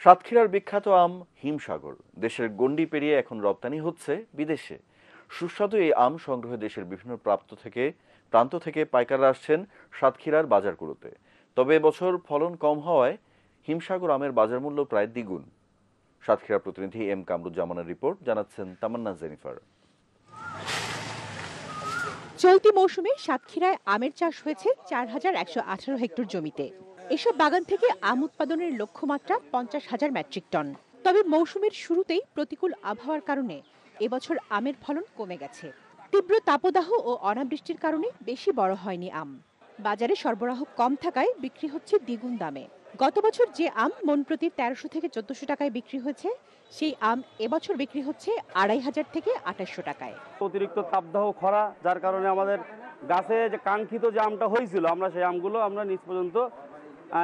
সাতক্ষীরার বিখ্যাত আম হিমসাগর দেশের গণ্ডি পেরিয়ে এখন রপ্তানি হচ্ছে বিদেশে। সুস্বাদু এই আম সংগ্রহে দেশের বিভিন্ন প্রান্ত থেকে পাইকাররা আসছেন সাতক্ষীরার বাজারগুলোতে। তবে এবছর ফলন কম হওয়ায় হিমসাগর আমের বাজার মূল্য প্রায় দ্বিগুণ। সাতক্ষীরা প্রতিনিধি এম কামরুজ্জামানের রিপোর্ট, জানাচ্ছেন তামান্না জেনিফার। চলতি মৌসুমে সাতক্ষীরায় আমের চাষ হয়েছে ৪,১১৮ হেক্টর জমিতে। এসব বাগান থেকে আম উৎপাদনের লক্ষ্যমাত্রা ৫০,০০০ মেট্রিক টন। তবে মৌসুমের শুরুতেই প্রতিকূল আবহাওয়ার কারণে এবছর আমের ফলন কমে গেছে। তীব্র তাপদাহ ও অনাবৃষ্টির কারণে বেশি বড় হয়নি আম। বাজারে সরবরাহ কম থাকায় বিক্রি হচ্ছে দ্বিগুণ দামে। গত বছর যে আম মন প্রতি ১৩০০ থেকে ১৪০০ টাকায় বিক্রি হয়েছে, সেই আম এবছর বিক্রি হচ্ছে ২,৫০০ থেকে ২৮০০ টাকায়। অতিরিক্ত তাপদাহ, খরা, যার কারণে আমাদের গাছে যে কাঙ্ক্ষিত যে আমটা হয়েছিল, আমরা সেই আমগুলো আমরা নিজ পর্যন্ত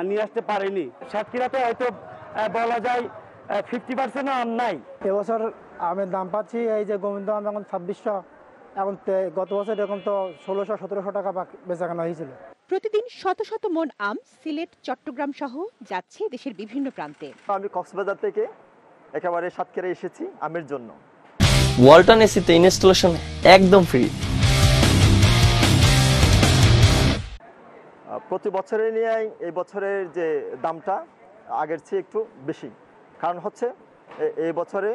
নিয়ে আসতে পারিনি। সাতক্ষীরাতে হয়তো বলা যায় 50% আম নাই। এবছর আমের দাম পাচ্ছি এই যে গোবিন্দ আম এখন ২৬০০, এখন গত বছর এরকম তো ১৬০০-১৭০০ টাকা বেচাকেনা হয়েছিল। প্রতিদিন শত শত মন আম সিলেট, চট্টগ্রাম সহ যাচ্ছে দেশের বিভিন্ন প্রান্তে। আমি কক্সবাজার থেকে একেবারে সাতক্ষীরা এসেছি আমের জন্য। ওয়ালটন এসিতে ইনস্টলেশন একদম ফ্রি। প্রতি বছরের নিয়ে এই বছরের যে দামটা আগের চেয়ে একটু বেশি, কারণ হচ্ছে এই বছরে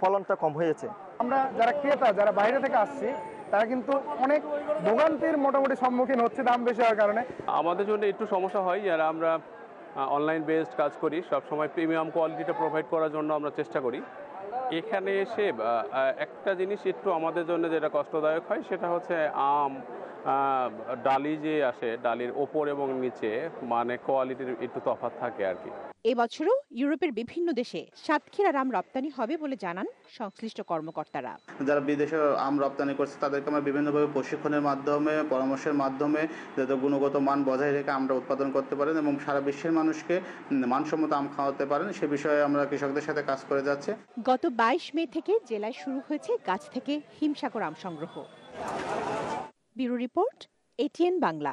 ফলনটা কম হয়েছে। আমরা যারা ক্রেতা, যারা বাইরে থেকে আসছি, তারা কিন্তু অনেক ভোগান্তির মোটামুটি সম্মুখীন হচ্ছে দাম বেশি হওয়ার কারণে। আমাদের জন্য একটু সমস্যা হয়, যারা আমরা অনলাইন বেসড কাজ করি, সবসময় প্রিমিয়াম কোয়ালিটিটা প্রোভাইড করার জন্য আমরা চেষ্টা করি। এখানে এসে একটা জিনিস একটু আমাদের জন্য যেটা কষ্টদায়ক হয়, সেটা হচ্ছে আম ডালি যে আসে, ডালির ওপর এবং নিচে মানে কোয়ালিটির একটু তফাৎ থাকে আর কি। এবছরও ইউরোপের বিভিন্ন দেশে সাতক্ষীরার আম রপ্তানি হবে বলে জানান সংশ্লিষ্ট কর্মকর্তারা। যারা বিদেশে আম রপ্তানি করছে তাদেরকে আমরা বিভিন্নভাবে প্রশিক্ষণের মাধ্যমে, পরামর্শের মাধ্যমে যাতে গুণগত মান বজায় রেখে আমরা উৎপাদন করতে পারেন এবং সারা বিশ্বের মানুষকে মানসম্মত আম খাওয়াতে পারেন, সে বিষয়ে আমরা কৃষকদের সাথে কাজ করে যাচ্ছি। গত ২২ মে থেকে জেলায় শুরু হয়েছে গাছ থেকে হিমসাগর আম সংগ্রহ। Bureau report, ATN Bangla.